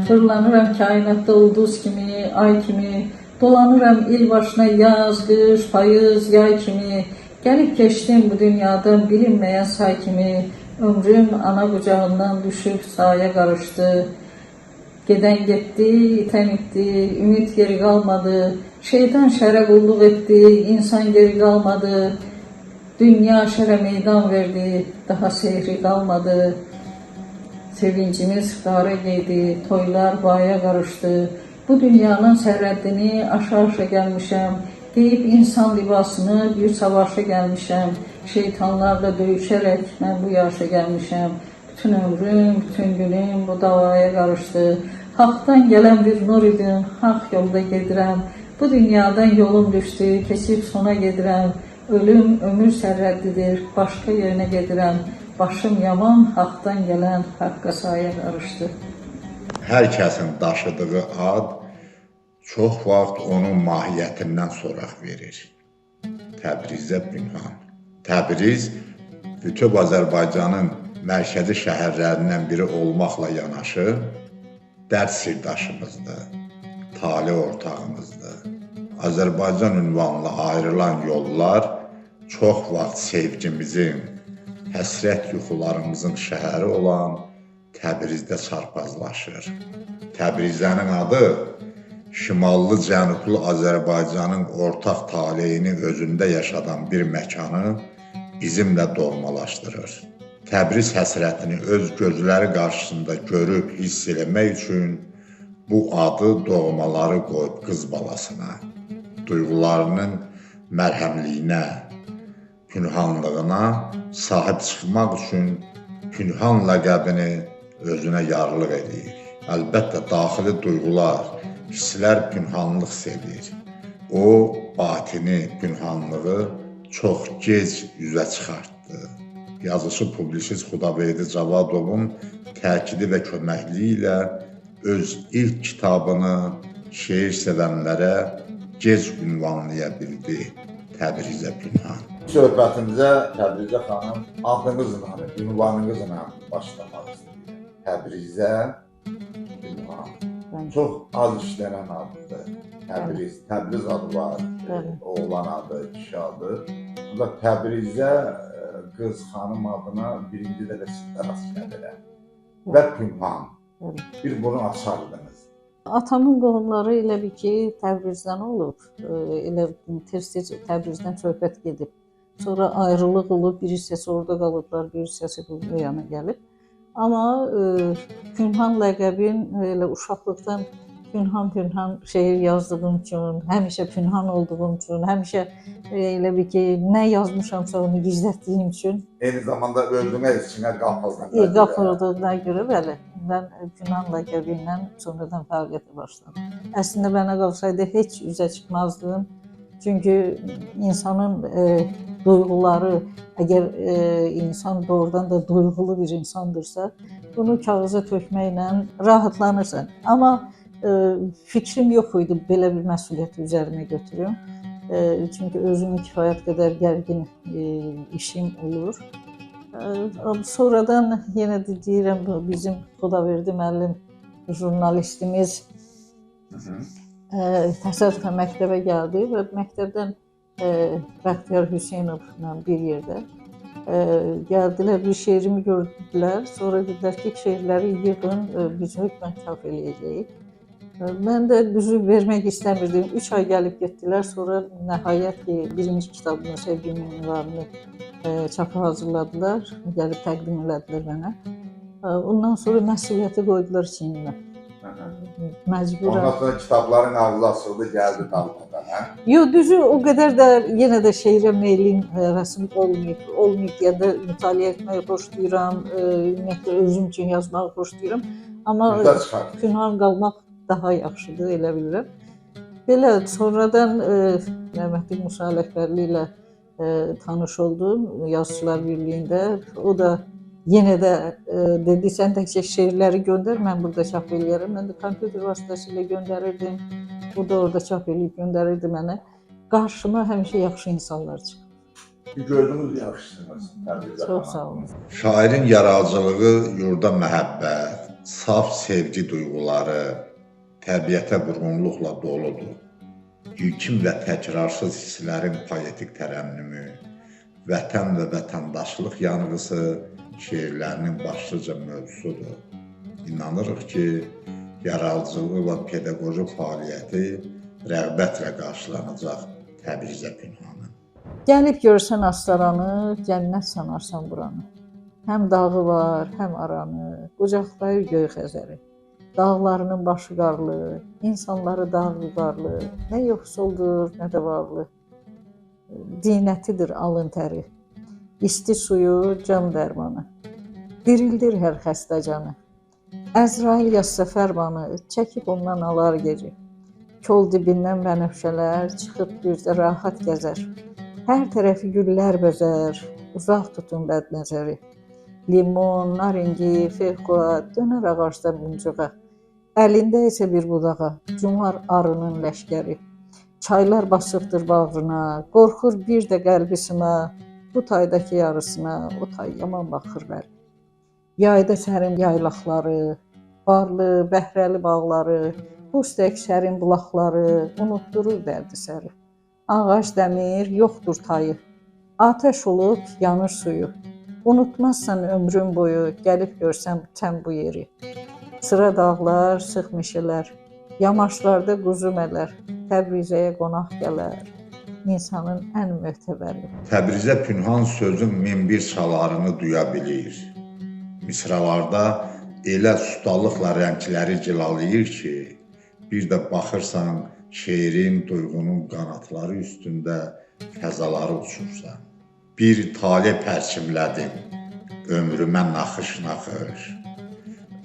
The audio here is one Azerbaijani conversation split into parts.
Fırlanıram kainatda ulduz kimi, ay kimi, dolanıram il başına yaz, qış, payız, yay kimi, gelip geçtim bu dünyadan bilinmeyen say kimi, ömrüm ana kucağından düşüp sahaya karıştı. Geden gitti, iten itti, ümit geri kalmadı, şeytan şere kulluk etti, insan geri kalmadı, dünya şere meydan verdi, daha seyri kalmadı. Sevincimiz qara giydi, toylar baya karıştı. Bu dünyanın sərhəddini aşağı gelmişəm. Giyib insan libasını bir savaşa gelmişəm. Şeytanlarla döyüşərək mən bu yaşa gelmişəm. Bütün ömrüm, bütün günüm bu davaya karıştı. Haqdan gelen bir nur idim, haq yolda gedirəm. Bu dünyadan yolum düştü, kesip sona gedirəm. Ölüm ömür sərhəddidir, başka yerine gedirəm. Başım yaman, haqdan gelen haqqa saya karıştı. Hər kəsin daşıdığı ad çox vaxt onun mahiyyətindən soraq verir. Təbrizə Pünhan. Təbriz bütün Azərbaycanın mərkəzi şəhərlərindən biri olmaqla yanaşı, dərd sirdaşımızdır, tali ortağımızdır. Azərbaycan ünvanla ayrılan yollar çox vaxt sevgimizin, həsrət yuxularımızın şəhəri olan Təbrizdə çarpazlaşır. Təbrizənin adı şimallı cənublu Azərbaycanın ortaq taleyini özündə yaşadan bir məkanı bizimlə doğmalaşdırır. Təbriz həsrətini öz gözləri qarşısında görüb hiss eləmək üçün bu adı doğmaları qoyub qız balasına, duyğularının mərhəmliyinə, pünhanlığına sahib çıxmaq üçün Pünhan ləqəbini özünə yarlıq edir. Əlbəttə, daxili duyğular, hisslər pünhanlıq sevir. O, batini, pünhanlığı çox gec üzə çıxartdı. Yazışı publisist Xudaverdi Cavadovun təkidi və köməkliyi ilə öz ilk kitabını şeir sevənlərə gec ünvanlaya bildi. Təbrizə Pünhan. Söhbətimizə Təbrizə xanım adınızla, ünvanınızla başlamaq istəyirəm. Təbrizə Pünhan. Çox az işlənən addır. Təbriz adı var, oğlan adı, kişi adı. Burada Təbrizə qız xanım adına birinci dəfə sizdə rast gəlirəm. Və Pünhan. Bir bunu açardınız. Atamın qohumları elə bir ki, Təbrizdən olub, elə tez-tez Təbrizdən söhbət gedib. Sonra ayrılıq olub, bir hissəsi orada qalıblar, bir hissəsi bu yana gəlib. Amma Pünhan ləqəbin elə uşaqlıqdan Pünhan şeir yazdığım üçün, həmişə Pünhan olduğum üçün, həmişə elə bir ki, nə yazmışamsa onu gizlətdiyim üçün. Eyni zamanda özünə içinə qapırdığına görə, bəli, mən Pünhan ləqəbi ilə sonradan fəaliyyətə başladım. Əslində mənə qalsaydı heç üzə çıxmazdım. Çünki insanın duyğuları, əgər insan doğrudan da duyğulu bir insandırsa, bunu kağıza tökməklə rahatlanırsan. Amma fikrim yox idi belə bir məsuliyyəti üzərimə götürüm. Çünki özümün kifayət qədər gərgin işim olur. Sonradan yenə də deyirəm, bizim Xudaverdi müəllim jurnalistimiz təsadüfən məktəbə gəldi və məktəbdən Bəxtiyar Hüseynovla bir yerdə gəldilər, bir şeirimi gördülər. Sonra dedilər ki, şeirləri yığın, biz hökmən çap eləyəcəyik. Mən də düzü vermək istəmirdim. 3 ay gəlib getdilər. Sonra nəhayət ki, birinci kitabını, Sevginin ünvanını çapa hazırladılar. Gəlib təqdim elədilər mənə. Ondan sonra məsuliyyəti qoydular çiynimə. Məcburən. Ondan sonra kitabların ağzı açıldı, gəldi dalmadan, hə? Yox, düzü o qədər də yenə də şeirə meylin, həvəsim olmayıb deyəndə mütaliə etməyi xoşlayıram, ümumiyyətlə özüm üçün yazmağı xoşlayıram. Amma Pünhan qalmaq daha yaxşıdır, elə bilirəm. Belə sonradan Məhməd Musa Ələkbərli ilə tanış oldum Yazıçılar Birliği'ndə. O da yenə də dedi, sən təkcə şeirləri göndər, mən burada çap eləyərəm. Mən də kompüter vasitəsilə göndərirdim. O da orada çap eləyib göndərirdi mənə. Qarşıma həmişə yaxşı insanlar çıxır. Gördünüz yaxşısınız. Təbrizə Çox xanım. sağ olun. Şairin yaradıcılığı yurda məhəbbət, saf sevgi duyğuları, təbiətə vurğunluqla doludur. İlkin və təkrarsız hisslərin poetik tərənnümü, vətən və vətəndaşlıq yanğısı şeirlərinin başlıca mövzusudur. İnanırıq ki, yaradıcılığı və pedaqoji fəaliyyəti rəğbətlə qarşılanacaq Təbrizə Pünhanı. Gəlib görsən Astaranı, cənnət sanarsan buranı. Həm dağı var, həm aranı, qucaqlayır göy xəzəri. Dağlarının başı qarlı, insanları dağlı qarlı, nə yoxsuldur, nə də varlı. Dinətidir alın təri, isti suyu can dərmanı. Dirildir hər xəstə canı. Əzrail yazsa fərmanı, çəkib ondan alar geri. Kol dibindən bənəfşələr, çıxıb birdə rahat gəzər. Hər tərəfi güllər bəzər, uzaq tutun bədnəzəri. Limon, naringi, fevqua, dönər ağacda buncuğa. Əlində isə bir budağa, cumar arının ləşkəri. Çaylar basıbdır bağrına, qorxur bir də qəlbi sına. Bu taydakı yarısına, o tay yaman baxır bəli. Yayda sərin yaylaqları, barlı, bəhrəli bağları, buz tək sərin bulaqları, unutdurur dərdi səri. Ağac dəmir, yoxdur tayı, atəş olub yanır suyu. Unutmazsan ömrün boyu, gəlib görsəm sən bu yeri. Sıra dağlar, sıx meşələr, yamaçlarda quzu mələr, Təbrizəyə qonaq gələr, insanın ən möhtəbəri. Təbrizə Pünhan sözün min bir çalarını duya bilir. Misralarda elə ustalıqla rəngləri cilalayır ki, bir də baxırsan şeirin, duyğunun qanatları üstündə fəzaları uçursan. Bir tale pərçimlədim, ömrümə naxış-naxış.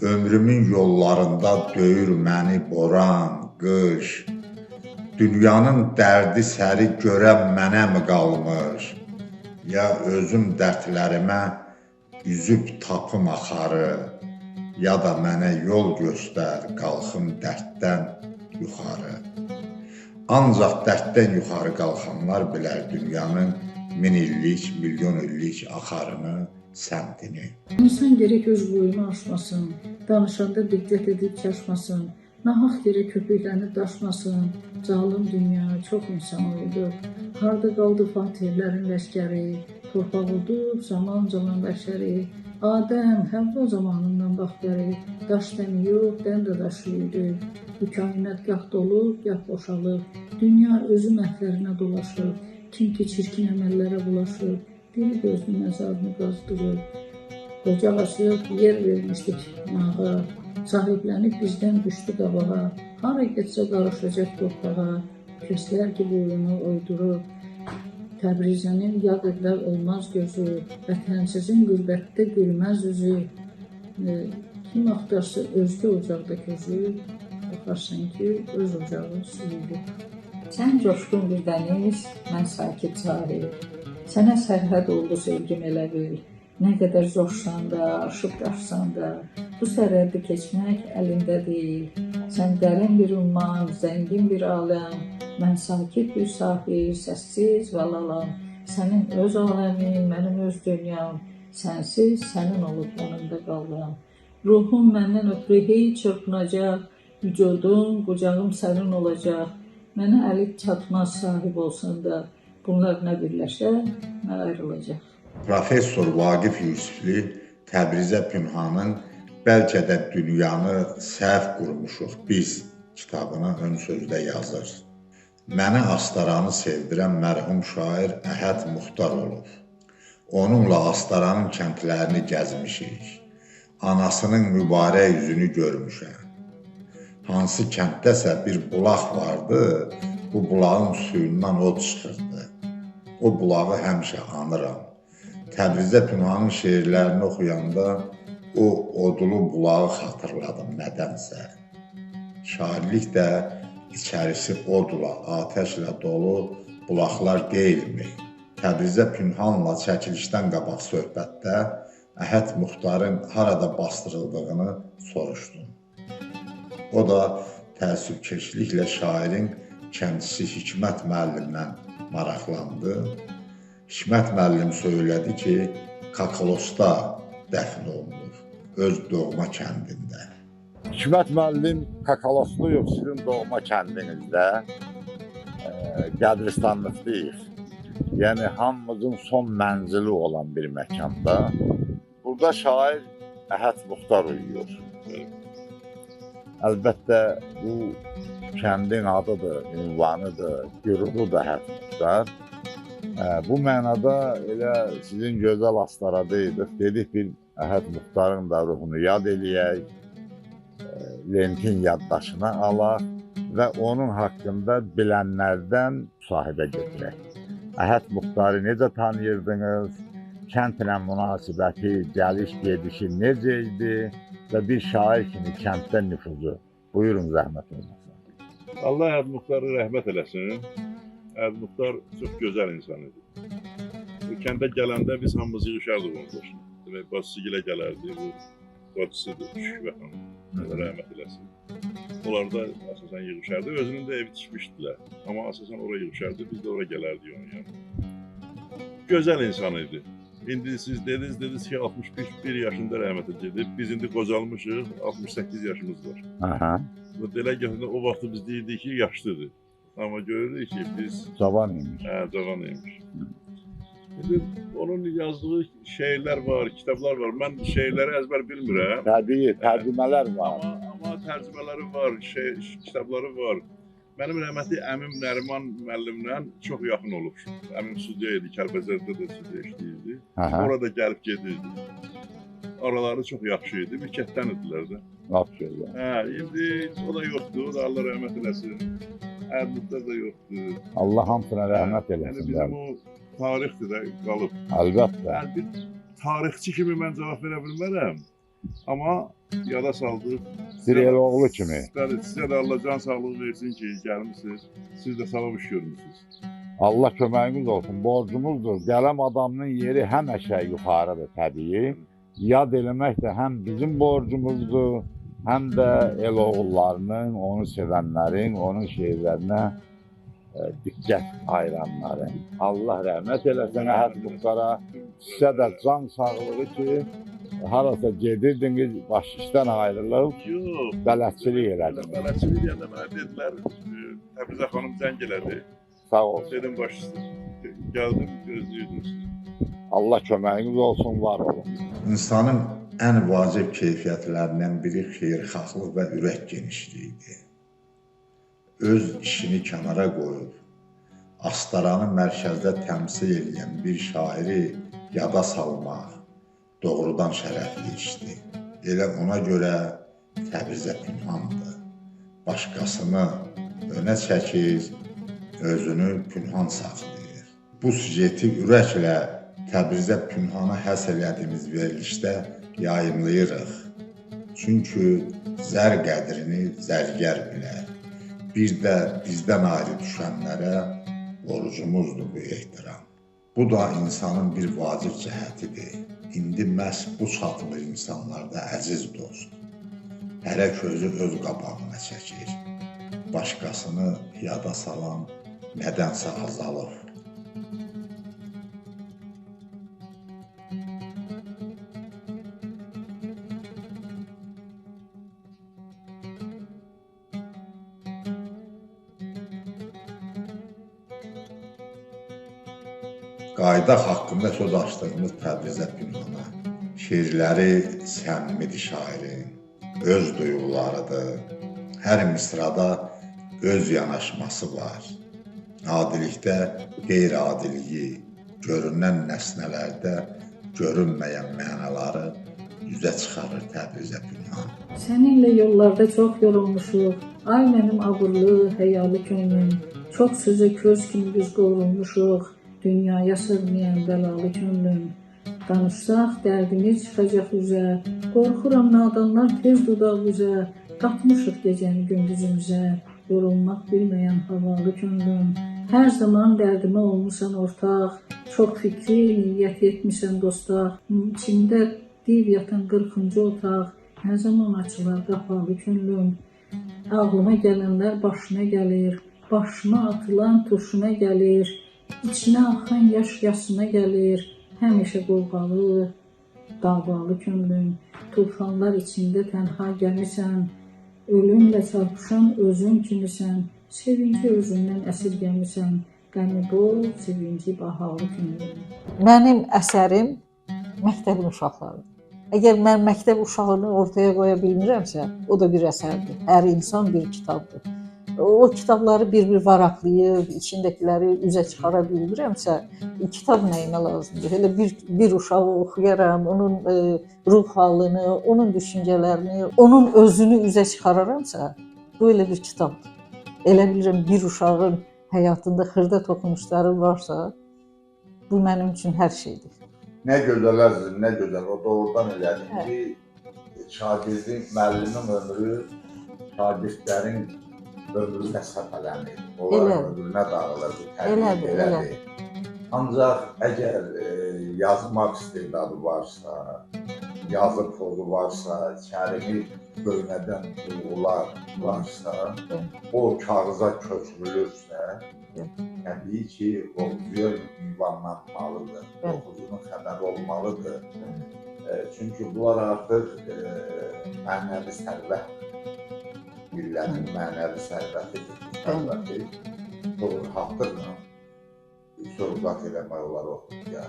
Ömrümün yollarında döyür məni boran, qış. Dünyanın dərdi səri görən mənə mi qalmış? Ya özüm dərdlərimə üzüb tapım axarı, ya da mənə yol göstər, qalxım dərddən yuxarı. Ancaq dərddən yuxarı qalxanlar bilər dünyanın min illik, milyon illik axarını, səmtini. İnsan gerek öz boyunu aşmasın, danışanda diqqət edib çaşmasın, nahaq yerə köpüklənib daşmasın. Zalım dünya çox insan oldu. Harda qaldı fatihlərin ləşkəri, torpaq oldu zaman calan bəşəri. Adəm, Həvva zamanından bax bəri, daş dəmi yox, dən də daşıydı. Bu kainat gah dolub, gah boşalıb, dünya özü məhvlərinə dolaşıb, kim ki çirkin əməllərə bulaşıb, biri gözlü məzarını qazdırıb. Ocaq açıb, yer vermişdik nağa, sahiblənib bizdən düşdü qabağa, hara getsə qarışacaq torpağa, kəslər ki boyunu oydurub. Təbrizənin yad edlər olmaz gözü, vətənsizin qürbətdə gülməz üzü. Kim axtarsa özgə ocaqda közü, baxarsan ki öz ocağı suyuydu. Sən coşqun bir dəniz, mən sakit sahil. Sənə sərhəd oldu sevgim elə bil. Nə qədər coşsan da, aşıb daşsan da, bu sərhəddi keçmək əlində deyil. Sən dərin bir umman, zəngin bir aləm, mən sakit bir sahil, səssiz və lalam. Sənin öz aləmin, mənim öz dünyam, sənsiz sənin olub yanımda qaldım. Ruhum məndən ötürü hey çırpınacaq, vücudum, qucağım sənin olacaq. Mənə əli çatmaz sahib olsan da, bunlar nə birləşər, nə ayrılacaq. Professor Vaqif Yusifli Təbrizə Pünhanın bəlkə də dünyanı səhv qurmuşuq biz kitabına ön sözdə yazır. Məni Astaranı sevdirən mərhum şair Əhəd Muxtar olub. Onunla Astaranın kəndlərini gəzmişik. Anasının mübarək üzünü görmüşəm. Hansı kənddəsə bir bulaq vardı, bu bulağın suyundan od çıxırdı. O bulağı həmişə anıram. Təbrizə Pünhanın şeirlərini oxuyanda o odlu bulağı xatırladım nədənsə. Şairlik də içərisi odla, atəşlə dolu bulaqlar deyilmi? Təbrizə Pünhanla çəkilişdən qabaq söhbətdə Əhəd Muxtarın harada bastırıldığını soruşdum. O da təəssübkeşliklə şairin kəndisi Hikmət müəllimdən maraqlandı. Hikmət müəllim söylədi ki, Kakalosda dəfn olunur, öz doğma kəndində. Hikmət müəllim Kakalosluyuq sizin doğma kəndinizdə, qəbristanlıqdayıq. Yəni hamımızın son mənzili olan bir məkanda. Burada şair Əhəd Muxtar uyuyor. Əlbəttə bu kəndin adıdır, ünvanıdır, güruhudur Əhəd Muxtar. Bu mənada elə sizin gözəl astaradaydık, dedik bir Əhəd Muxtarın da ruhunu yad eləyək, Lentin yaddaşına alaq və onun haqqında bilənlərdən müsahibə götürək. Əhəd Muxtarı necə tanıyırdınız, kəndlə münasibəti, gəliş gedişi necə idi və bir şair kimi kənddə nüfuzu. Buyurun, zəhmət olmasın. Allah Əhəd Muxtarı rəhmət eləsin. Əhəd Muxtar çox gözəl insan idi. Bu kəndə gələndə biz hamımız yığışardıq onun başına. Demək, bacısı gilə gələrdi, bu bacısıdır, Şükvə xanım. Allah rəhmət eləsin. Onlar da əsasən yığışardı. Özünün də evi tikmişdilər. Amma əsasən ora yığışardı, biz də ora gələrdik onun yanına. Gözəl insan idi. İndi siz dediniz ki 61 yaşında rəhmətə gedib. Biz indi qocalmışıq, 68 yaşımız var. Aha. Belə gətirəndə o vaxt biz deyirdik ki yaşlıdır. Amma görürük ki biz... Cavan imiş. Cavan imiş. İndi onun yazdığı şeirlər var, kitablar var. Mən şeirləri əzbər bilmirəm. Təbii, tərcümələr var. Amma tərcümələri var, kitabları var. Mənim rəhmətli əmim Nəriman müəllimlə çox yaxın olub. Əmim studiya idi, Kəlbəcərdə də studiya işləyirdi. Orada gəlib gedirdi. Araları çox yaxşı idi, bir kətdən idilər də. Lap gözəl. İndi o da yoxdur, o da Allah rəhmət eləsin. Əhəd Muxtar da yoxdur. Allah hamısına rəhmət eləsin. Yəni bizim o tarixdir də qalıb. Əlbəttə. Yəni bir tarixçi kimi mən cavab verə bilmərəm. Amma yada saldıq. Bir el oğlu kimi. Sizə də Allah can sağlığı versin ki, gəlmişsiniz. Siz də savab iş görmüşsünüz. Allah köməyiniz olsun, borcumuzdur. Gələm adamının yeri həmişə yuxarıdır təbii. Yad eləmək də həm bizim borcumuzdur, həm də el oğullarının, onu sevənlərin, onun şeirlərinə diqqət ayıranların. Allah rəhmət eləsin Əhəd Muxtara. Sizə də can sağlığı ki, harasa gedirdiniz, baş işdən ayrılıb, bələdçilik elədiniz. Bələdçilik eləyəndə mənə dedilər, Təbrizə xanım zəng elədi. Sağ olsun. Dedim baş üstə, gəldim, gözləyirdiniz. Allah köməyiniz olsun, var olun. İnsanın ən vacib keyfiyyətlərindən biri xeyirxahlıq və ürək genişliyidir. Öz işini kənara qoyub, astaranı mərkəzdə təmsil edən bir şairi yada salmaq doğrudan şərəfli işdir. Elə ona görə Təbrizə Pünhandır. Başqasını önə çəkir, özünü pünhan saxlayır. Bu süjeti ürəklə Təbrizə Pünhana həsr elədiyimiz verilişdə yayımlayırıq. Çünki zər qədrini zərgər bilər. Bir də bizdən ayrı düşənlərə borcumuzdur bu ehtiram. Bu da insanın bir vacib cəhətidir. İndi məhz bu çatmır insanlarda əziz dost. Hərə közü öz qabağına çəkir. Başqasını yada salan nədənsə azalır. Qayda haqqında söz açdığımız Təbrizə Pünhana. Şeirləri səmimidir şairin, öz duyğularıdır. Hər misrada öz yanaşması var. Adilikdə qeyri-adiliyi, görünən nəsnələrdə görünməyən mənaları üzə çıxarır Təbrizə Pünhan. Səninlə yollarda çox yorulmuşuq. Ay mənim abırlı, həyalı könlüm. Çox sözə köz kimi biz qovrulmuşuq. Dünyaya sığmayan bəlalı könlüm. Danışsaq dərdimiz çıxacaq üzə. Qorxuram nadanlar tez dudaq üzə. Qatmışıq gecəni gündüzümüzə. Yorulmaq bilməyən havalı könlüm. Hər zaman dərdimə olmusan ortaq, çox fikri niyyət etmisən dostlar. İçində div yatan 40-cı otaq, nə zaman açılar qapalı könlüm. Ağlıma gələnlər başına gəlir, başıma atılan turşuna gəlir, içinə axan yaş yasına gəlir, həmişə qovğalı, davalı könlüm. Tufanlar içində tənha gəmisən, ölümlə çarpışan özün kimisən. Sevinci özündən əsirgəmisən, qəmi bol, sevinci bahalı könlüm. Mənim əsərim məktəbin uşaqlarıdır. Əgər mən məktəb uşağını ortaya qoya bilmirəmsə, o da bir əsərdir. Hər insan bir kitabdır. O kitabları bir-bir varaqlayıb, içindəkiləri üzə çıxara bilmirəmsə, kitab nəyimə lazımdır? Elə bir uşağı oxuyaram, onun ruh halını, onun düşüncələrini, onun özünü üzə çıxararamsa, bu elə bir kitabdır. Elə bilirəm, bir uşağın həyatında xırda toxunuşları varsa, bu mənim üçün hər şeydir. Nə gözəl əzizim, nə gözəl. O doğrudan elədir ki, şagirdin, müəllimin ömrü, şagirdlərin ömrünə səpələnir. Onların ömrünə dağılır, bu təbii elədir. Ancaq əgər yazmaq istedadı varsa, yazı kolu varsa, kəlimi bölmədən duyğular varsa, o kağıza köçürülürsə, təbii ki, oxucuya ünvanlanmalıdır, oxucunun xəbəri olmalıdır. Çünki bunlar artıq mənəvi sərvət, millətin mənəvi sərvəti, haqqıqla sövqat eləmək olar oxucuya.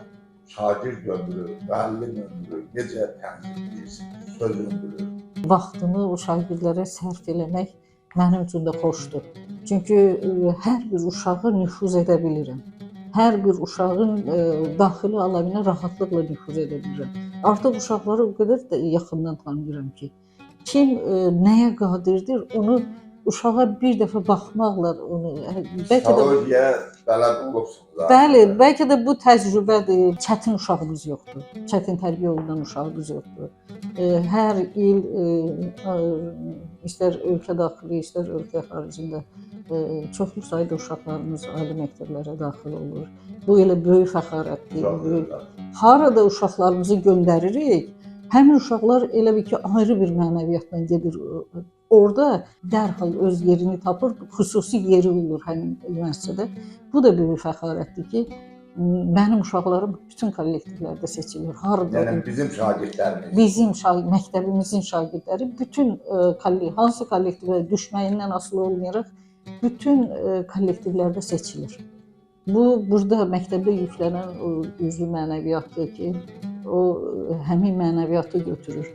Şagird ömrü, müəllim ömrü necə tənzimləyirsin, söz ömrü. Vaxtını o şagirdlərə sərf eləmək mənim üçün də xoşdur. Çünki hər bir uşağı nüfuz edə bilirəm. Hər bir uşağın daxili aləminə rahatlıqla nüfuz edə bilirəm. Artıq uşaqları o qədər də yaxından tanıyıram ki, kim nəyə qadirdir, onu uşağa bir dəfə baxmaqla onu psixologiya bələd olubsunuz. Bəli, bəlkə də bu təcrübədir. Çətin uşağımız yoxdur. Çətin tərbiyə olunan uşağımız yoxdur. Hər il istər ölkə daxili, istər ölkə xaricində çoxlu sayda uşaqlarımız ali məktəblərə daxil olur. Bu elə böyük fəxarətdir. Harada uşaqlarımızı göndəririk, həmin uşaqlar elə bir ki, ayrı bir mənəviyyatla gedir. Orada dərhal öz yerini tapır, xüsusi yeri olur həmin müəssisədə. Bu da böyük fəxarətdir ki, mənim uşaqlarım bütün kollektivlərdə seçilir. Yəni bizim şagirdlərimiz. Bizim məktəbimizin şagirdləri bütün hansı kollektivə düşməyindən asılı olmayaraq bütün kollektivlərdə seçilir. Bu, burada məktəbdə yüklənən o üzvü mənəviyyatdır ki, o həmin mənəviyyatı götürür.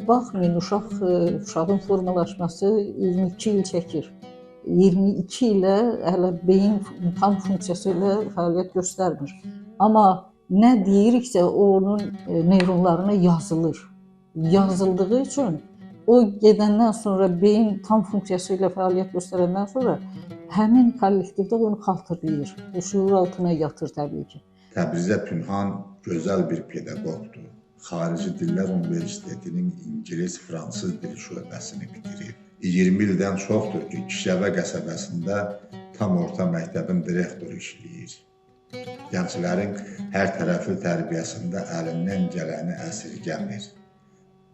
Baxmayın, uşağın formalaşması 22 il çəkir. 22 ilə hələ beyin tam funksiyası ilə fəaliyyət göstərmir. Amma nə deyiriksə, onun neyronlarına yazılır. Yazıldığı üçün o gedəndən sonra beyin tam funksiyası ilə fəaliyyət göstərəndən sonra həmin kollektivdə onu xatırlayır. O şuur altına yatır təbii ki. Təbrizdə Pünhan gözəl bir pedaqoqdur. Xarici Dillər Universitetinin İngilis, Fransız dili şöbəsini bitirib. 20 ildən çoxdur ki, Kişəvə qəsəbəsində tam orta məktəbin direktoru işləyir. Gənclərin hər tərəfli tərbiyəsində əlindən gələni əsirgəmir.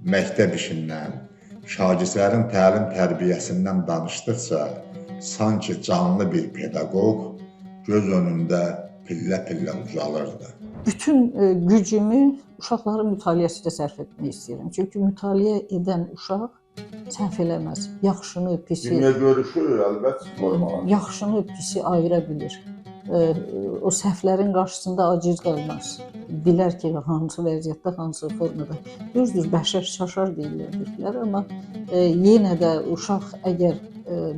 Məktəb işindən, şagirdlərin təlim tərbiyəsindən danışdıqca, sanki canlı bir pedaqoq göz önündə pillə-pillə ucalırdı. Bütün gücümü uşaqların mütaliəsində sərf etmək istəyirəm. Çünki mütaliə edən uşaq səhv eləməz. Yaxşını, pisi. Dünya görüşü əlbəttə formalanır. Yaxşını, pisi ayıra bilir. O səhvlərin qarşısında aciz qalmaz. Bilər ki, hansı vəziyyətdə, hansı formada. Düzdür, bəşər şaşar deyirlər, amma yenə də uşaq əgər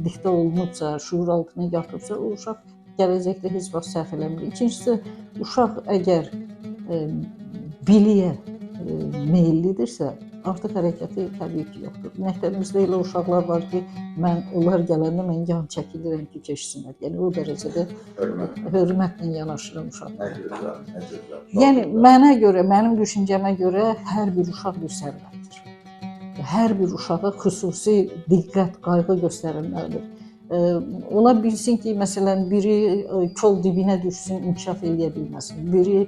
diktə olunubsa, şuur altına yatıbsa, o uşaq gələcəkdə heç vaxt səhv eləmir. İkincisi, uşaq əgər biliyə meyillidirsə, artıq hərəkəti təbii ki, yoxdur. Məktəbimizdə elə uşaqlar var ki, onlar gələndə mən yan çəkilirəm ki, keçsinlər. Yəni, o dərəcədə hörmətlə yanaşıram uşaqlara. Yəni, mənə görə, mənim düşüncəmə görə hər bir uşaq bir sərvətdir. Hər bir uşağa xüsusi diqqət, qayğı göstərilməlidir. Ola bilsin ki, məsələn, biri kol dibinə düşsün, inkişaf eləyə bilməsin. Biri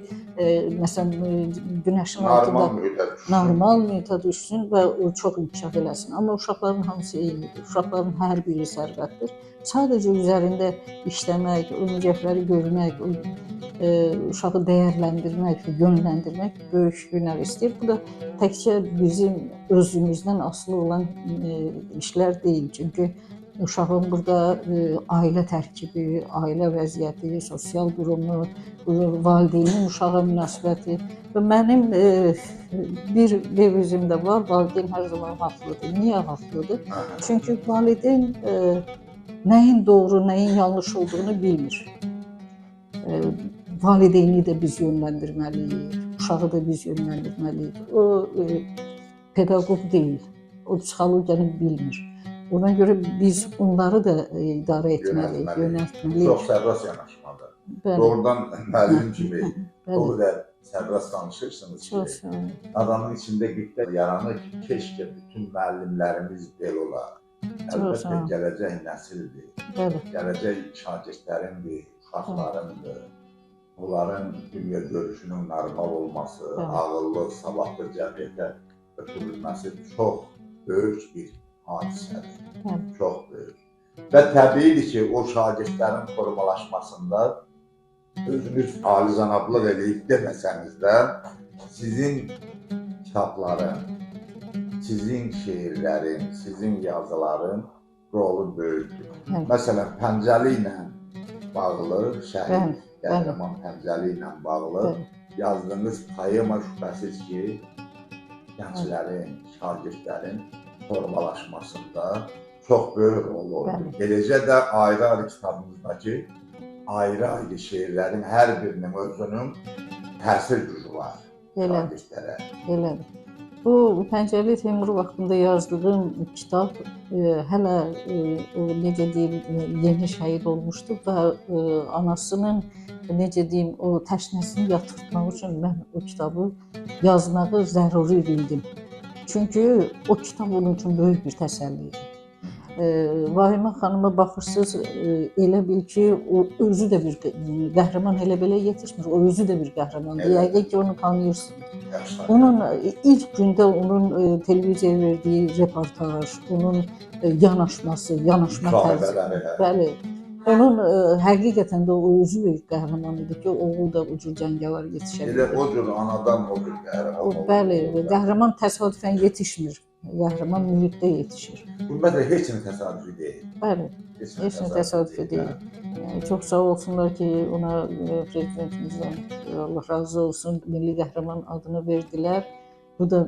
məsələn günəşin altında normal mühitə düşsün və o çox inkişaf eləsin. Amma uşaqların hamısı eynidir. Uşaqların hər biri sərvətdir. Sadəcə üzərində işləmək, o nicelikləri görmək, uşağı dəyərləndirmək, yönləndirmək böyük hünər istəyir. Bu da təkcə bizim özümüzdən asılı olan işlər deyil. Çünki uşağın burada ailə tərkibi, ailə vəziyyəti, sosial durumu, valideynin uşağa münasibəti və mənim bir devizimdə var, valideyn hər zaman haqlıdır. Niyə haqlıdır? Çünki valideyn nəyin doğru, nəyin yanlış olduğunu bilmir. Valideyni də biz yönləndirməliyik, uşağı da biz yönləndirməliyik. O pedaqoq deyil, o psixologiyanı bilmir. Ona görə biz onları da idarə etməliyik, yönəltməliyik. Çox sərbəst yanaşmadır. Doğrudan müəllim kimi o qədər sərbəst danışırsınız ki, adamın içində qüvvə yaranır ki, keşkə bütün müəllimlərimiz belə olar. Əlbəttə gələcək nəsildir, gələcək şagirdlərindir, uşaqlarındır. Onların dünya görüşünün normal olması, ağıllı, savadlı cəmiyyətə ötürülməsi çox böyük bir hadisədir. Çox böyük. Və təbiidir ki, o şagirdlərin formalaşmasında özünüz alizanablıq eləyib deməsəniz də, sizin kitabların, sizin şeirlərin, sizin yazıların rolu böyükdür. Məsələn, Pəncəli ilə bağlı, şəhid, Qəhrəman Pəncəli ilə bağlı yazdığınız poema şübhəsiz ki, gənclərin, şagirdlərin formalaşmasında çox böyük rol oldu. Eləcə də ayrı-ayrı kitabımızdakı ayrı-ayrı şeirlərin hər birinin özünün təsir gücü var şagirdlərə. Elədir. Bu Pəncəli Teymur vaxtında yazdığım kitab hələ necə deyim, yeni şəhid olmuşdu və anasının necə deyim, o təşnəsini yatırtmaq üçün mən o kitabı yazmağı zəruri bildim. Çünki o kitab onun üçün böyük bir təsəlli idi. Vahimə xanıma baxırsınız, elə bil ki, o özü də bir qəhrəman, elə belə yetişmir, o özü də bir qəhrəmandır. Yəqin ki, onu tanıyırsınız. Onun ilk gündə onun televiziyaya verdiyi reportaj, onun yanaşması, yanaşma tərzi. Bəli. Onun həqiqətən də o özü bir qəhrəman idi ki, oğul da o cür cəngəvar yetişə bilir. Elə o cür anadan o cür qəhrəman olur. Bəli, qəhrəman təsadüfən yetişmir. Qəhrəman mühitdə yetişir. Ümumiyyətlə, heç nə təsadüfi deyil. Bəli, heç nə təsadüfi deyil. Çox sağ olsunlar ki, ona prezidentimizdən Allah razı olsun, Milli Qəhrəman adını verdilər. Bu da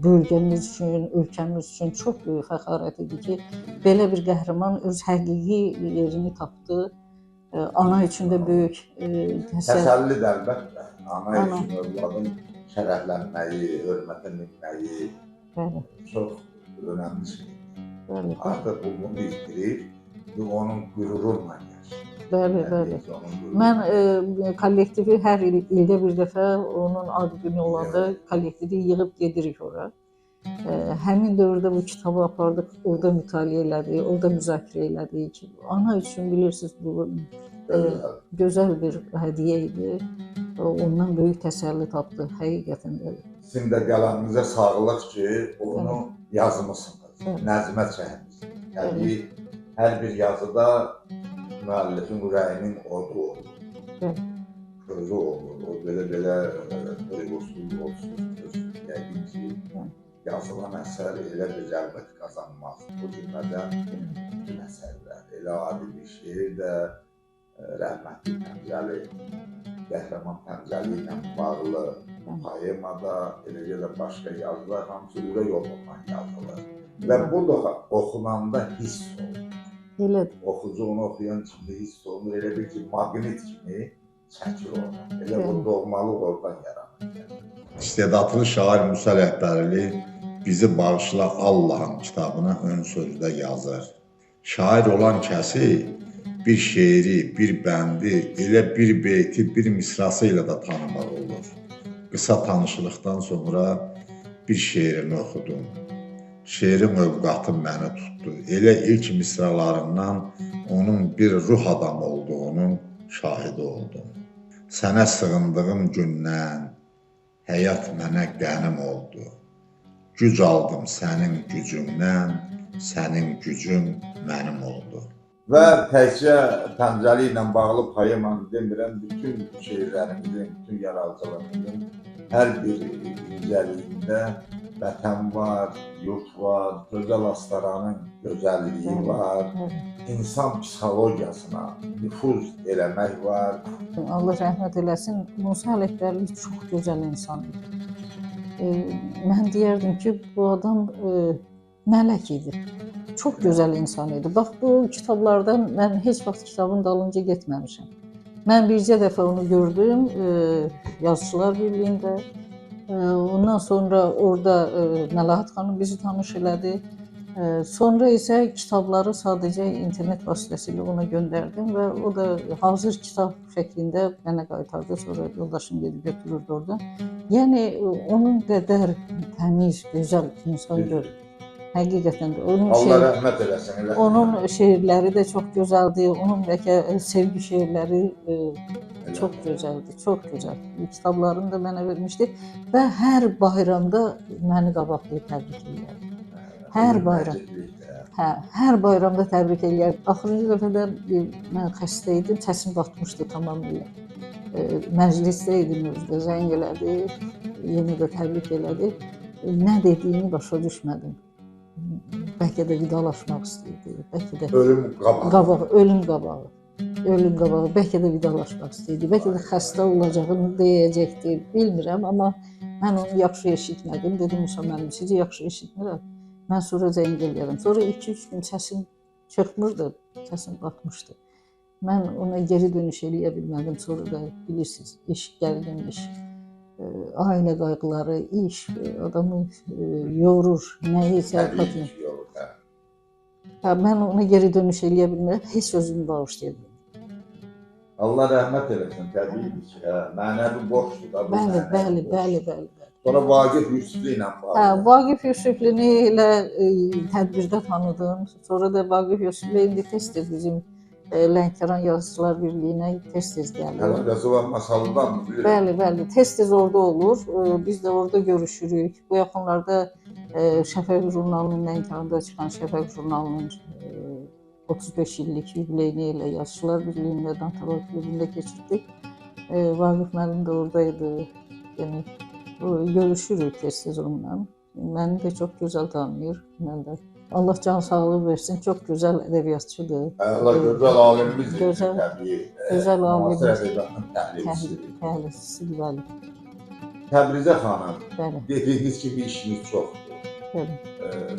bölgəmiz üçün, ölkəmiz üçün çox böyük fəxarət idi ki, belə bir qəhrəman öz həqiqi yerini tapdı. Ana üçün də böyük təsəllidir əlbəttə. Ana üçün övladın şərəflənməyi, hörmətə minməyi çox önəmli şeydir. Artıq bunu izləyir və onun qürurunla yaşayır. Bəli. Mən kollektivi hər ildə bir dəfə onun ad günü olanda kollektivi yığıb gedirik ora. Həmin dövrdə bu kitabı apardıq, orada mütaliə elədik, orada müzakirə elədik. Ana üçün bilirsiniz, bu gözəl bir hədiyyə idi. Ondan böyük təsəlli tapdı, həqiqətən də. Sizin də qələminizə sağlıq ki, onu yazmısınız, nəzmə çəkmişsiniz. Yəni, hər bir yazıda müəllifin ürəyinin odu olur, közü olur. O belə duygusuz olsun, yəqin ki, yazılan əsər elə bir rəğbət qazanmaz. Bu cümlədən bütün əsərlər, elə adi bir şeir də rəhmətli Pəncəli, Qəhrəman Pəncəli ilə bağlı poemada, eləcə də başqa yazılar, hamısı ürək olmadan yazılır. Və bu da oxunanda hiss olur. Oxucu onu oxuyan kimi hiss olunur, elə bir ki, maqnit kimi çəkir oradan. Elə o doğmalıq oradan yaranır. İstedadlı şair Musa Rəhbərli bizi bağışla Allah'ın kitabına ön sözdə yazır. Şair olan kəsi bir şeiri, bir bəndi, elə bir beyti, bir misrası ilə də tanımaq olur. Qısa tanışlıqdan sonra bir şeirini oxudum. şeirin övqatı məni tutdu. Elə ilk misralarından onun bir ruh adamı olduğunun şahidi oldum. Sənə sığındığım gündən həyat mənə qənim oldu. Güc aldım sənin gücündən, sənin gücün mənim oldu. Və təkcə Pəncəli ilə bağlı poemanı demirəm, bütün şeirlərimizin, bütün yaradıcılığımızın hər bir incəliyində vətən var, yurt var, gözəl Astaranın gözəlliyi var, insan psixologiyasına nüfuz eləmək var. Allah rəhmət eləsin, Musa Ələkbərli çox gözəl insan idi. Mən deyərdim ki, bu adam mələk idi. Çox gözəl insan idi. Bax, bu kitablardan mən heç vaxt kitabın dalınca getməmişəm. Mən bircə dəfə onu gördüm, Yazıçılar Birliyində. Ondan sonra orada Məlahət xanım bizi tanış elədi. Sonra isə kitabları sadəcə internet vasitəsilə ona göndərdim və o da hazır kitab şəklində mənə qaytardı. Sonra yoldaşım gedib götürürdü orada. Yəni, onun qədər təmiz, gözəl insan gördüm. Həqiqətən də. Allah rəhmət eləsin. Onun şeirləri də çox gözəldir. Onun bəlkə sevgi şeirləri çox gözəldir, çox gözəl. Kitablarını da mənə vermişdi və hər bayramda məni qabaqlayıb təbrik edirdi. Hər bayram. Hər bayramda təbrik edirdi. Axırıncı dəfədə mən xəstə idim, səsim batmışdı tamamilə. Məclisdə idim özdə, zəng elədi, yenə də təbrik elədi. Nə dediyini başa düşmədim. Bəlkə də vidalaşmaq istəyirdi, bəlkə də ölüm qabağı. Ölüm qabağı, bəlkə də vidalaşmaq istəyirdi, bəlkə də xəstə olacağını deyəcəkdi, bilmirəm, amma mən onu yaxşı eşitmədim. Dedim, Musa müəllim, sizi yaxşı eşitmirəm, mən sonra zəng eləyərəm. Sonra 2-3 gün səsim çıxmırdı, səsim batmışdı. Mən ona geri dönüş eləyə bilmədim, sonra da bilirsiniz, iş, gərgin iş. Ailə qayğıları, iş adamı yorur, nəyisə xatırlayır. Mən ona geri dönüş eləyə bilmirəm, heç özümü bağışlaya bilmirəm. Allah rəhmət eləsin, təbii ki, mənəvi borçdur da. Bəli. Sonra Vaqif Yusifli ilə bağlı. Vaqif Yusiflini elə tədbirdə tanıdım. Sonra da Vaqif Yusifli indi tez-tez bizim Lənkəran Yazıçılar Birliyinə tez-tez gəlir. Həlqəsi var, masalıdan mı bilirəm? Bəli, tez-tez orada olur. Biz də orada görüşürük. Bu yaxınlarda Şəfəq jurnalının, Lənkəranda çıxan Şəfəq jurnalının 35 illik yubileyini ilə Yazıçılar Birliyində, Dantalar klubunda keçirdik. Vaqif müəllim də oradaydı. Yəni, görüşürük tez-tez onunla. Məni də çox gözəl tanıyır. Mən də. Allah can sağlığı versin. Çox gözəl ədəbiyyatçıdır. Allah gözəl alimimizdir, təbii. Gözəl Müasir ədəbiyyatın təhlilçisidir. Təhlilçisidir, bəli. Təbrizə xanım, Bəli. dediyiniz kimi işiniz çoxdur. Bəli.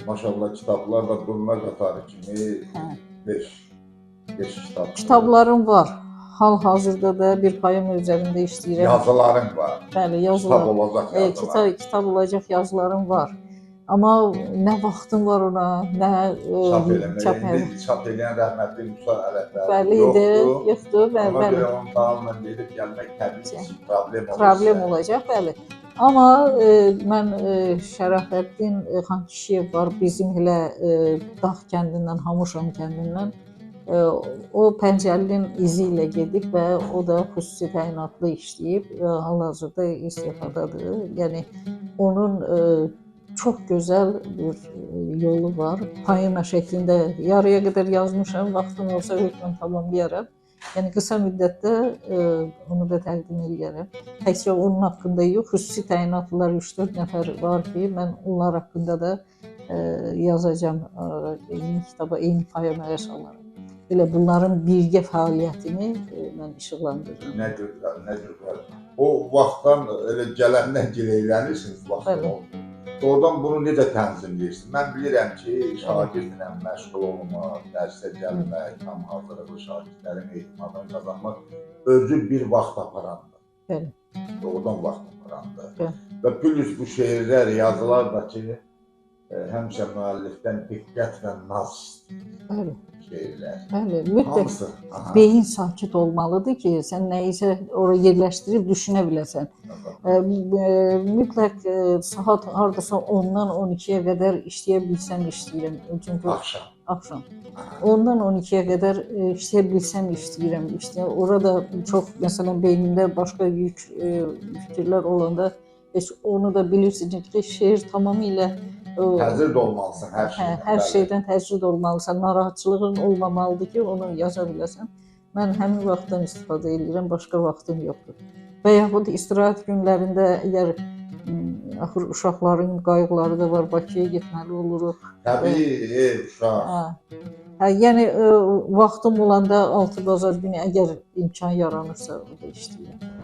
Maşallah kitablar da durma qatarı kimi 5 kitab. Kitablarım var. Hal-hazırda da bir poema üzərində işləyirəm. Yazıların var. Bəli, yazılar. Kitab olacaq yazılar. Kitab olacaq yazılarım var. Amma nə vaxtım var ona, nə çap eləyən rəhmətli Musa Ələkbərli yoxdur. Amma bir onun dağılma gedib gəlmək təbii ki, problem olacaq, bəli. Amma mən Şərəfəddin Xankişiyev var, bizim elə Dağ kəndindən, Hamuşan kəndindən. O Pəncəlinin izi ilə gedib və o da xüsusi təyinatlı işləyib, hal-hazırda istifadadır. Yəni, onun çox gözəl bir yolu var. Poema şəklində yarıya qədər yazmışam, vaxtım olsa hökmən tamamlayaram. Yəni qısa müddətdə onu da təqdim edərəm. Təkcə onun haqqında yox, xüsusi təyinatlılar 3-4 nəfər var ki, mən onlar haqqında da yazacağam eyni kitaba, eyni poemaya salaram. Elə bunların birgə fəaliyyətini mən işıqlandırıram. Nə gözəl. O vaxtdan elə gələndən gileylənirsiniz vaxtdan oldu. Oradan bunu necə tənzimləyirsiniz? Mən bilirəm ki, şagirdlə məşğul olmaq, dərsə gəlmək, tam hazırlıqlı şagirdlərin etimadını qazanmaq özü bir vaxt aparandır. Bəli. Doğrudan vaxt aparandır. Və plus bu şeirlər, yazılar da ki, həmişə müəllifdən diqqət və naz şeirlər. Bəli, mütləq Hamısı. Aha. beyin sakit olmalıdır ki, sən nəyisə oraya yerləşdirib düşünə biləsən. Mütləq saat hardasa 10-dan 12-yə qədər işləyə bilsəm işləyirəm. Çünki axşam. 10-dan 12-yə qədər işləyə bilsəm işləyirəm. İşte orada çox məsələn beynimdə başqa yük fikirlər olanda heç onu da bilirsiniz ki, şeir tamamilə Həzir də olmalısan hər şeydən. hər şeydən təcrid olmalısan. Narahatçılığın olmamalıdır ki, onu yaza biləsən. Mən həmin vaxtdan istifadə edirəm, başqa vaxtım yoxdur. Və yaxud istirahət günlərində əgər axır uşaqların qayğıları da var, Bakıya getməli oluruq. Təbii, uşaq. Yəni vaxtım olanda 6 bazar günü əgər imkan yaranırsa orada işləyirəm.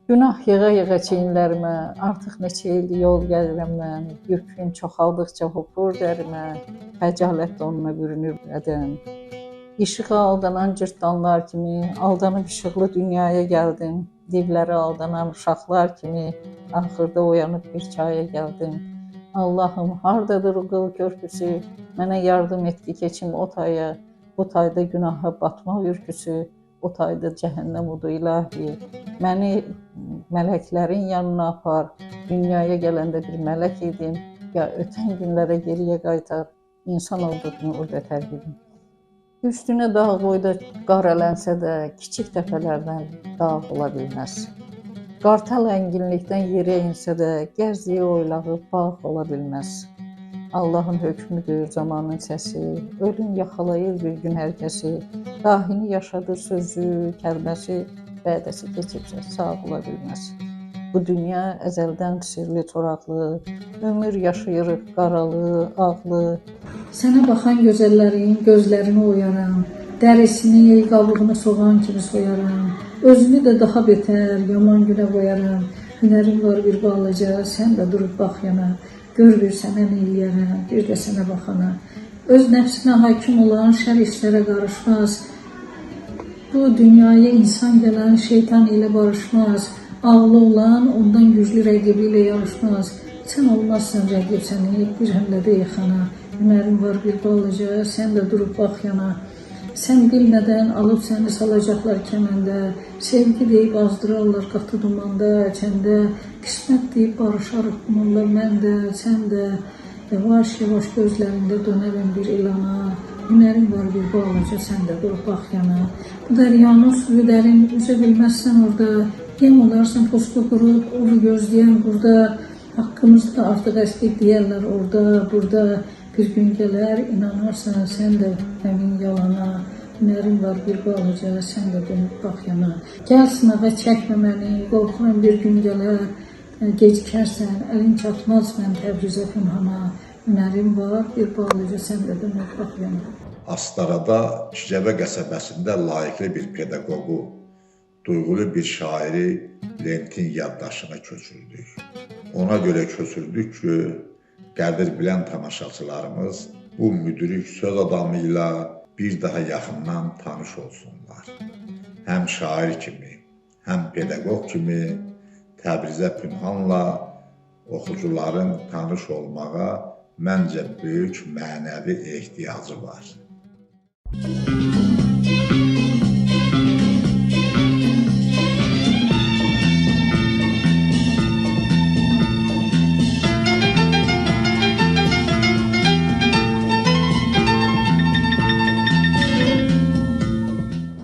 Günah yığa-yığa çiyinlərimə, artıq neçə ildir yol gəlirəm mən, yüküm çoxaldıqca hopur dərimə, xəcalət donuna bürünür bədən. İşığa aldanan cırtdanlar kimi, aldanıb işıqlı dünyaya gəldim, divlərə aldanan uşaqlar kimi, axırda oyanıb bir çaya gəldim. Allahım, hardadır o qıl körpüsü, mənə yardım et ki, keçim o taya, bu tayda günaha batmaq ürküsü, o tayda cəhənnəm odu ilahi. Məni mələklərin yanına apar, dünyaya gələndə bir mələk idim, ya ötən günlərə geriyə qaytar, insan olduğunu orada tərk edim. Üstünə dağ boyda qar ələnsə də, kiçik təpələrdən dağ ola bilməz. Qartal ənginlikdən yerə insə də, gəzdiyi oylağı bağ ola bilməz. Allahın hökmüdür zamanın səsi, ölüm yaxalayır bir gün hər kəsi, dahini yaşadır sözü, kəlməsi, vədəsi keçibsə sağ ola bilməz. Bu dünya əzəldən sirli toraqlı, ömür yaşayırıq qaralı, ağlı. Sənə baxan gözəllərin gözlərini oyaram, dərisini, qabığını soğan kimi soyaram, özünü də daha betər, yaman günə qoyaram, hünərin var bir balaca, sən də durub bax yana. Gör bir sənə neyləyərəm, bir də sənə baxana. Öz nəfsinə hakim olan şər işlərə qarışmaz. Bu dünyaya insan gələn şeytan ilə barışmaz. Ağlı olan ondan güclü rəqibi ilə yarışmaz. Sən olmazsan rəqib səni bir həmlədə yıxana. Hünərin var bir balaca, sən də durub bax yana. Sən bilmədən alıb səni salacaqlar kəməndə, sevgi deyib azdırarlar qatı dumanda, əçəndə, qismət deyib barışarıq bununla mən də, sən də, yavaş-yavaş gözlərində dönərəm bir ilana, hünərin var bir balaca, sən də durub bax yana. Bu dəryanın suyu dərin, üzə bilməzsən orada, yem olarsan posta qurub, onu gözləyən burada, haqqımızda artıq əski deyərlər orada, burada. Bir gün gələr, inanarsan sən də həmin yalana, hünərin var bir balaca, sən də dönüb bax yana. Gəl sınağa çəkmə məni, qorxuram bir gün gələr, gecikərsən, əlin çatmaz mən Təbrizə pünhana, hünərin var bir balaca, sən də dönüb bax yana. Astarada Şicəbə qəsəbəsində layiqli bir pedaqoqu, duyğulu bir şairi Lentin yaddaşına köçürdük. Ona görə köçürdük ki, qədir bilən tamaşaçılarımız bu müdrik söz adamıyla bir daha yaxından tanış olsunlar. Həm şair kimi, həm pedaqoq kimi Təbrizə pünhanla oxucuların tanış olmağa məncə böyük mənəvi ehtiyacı var.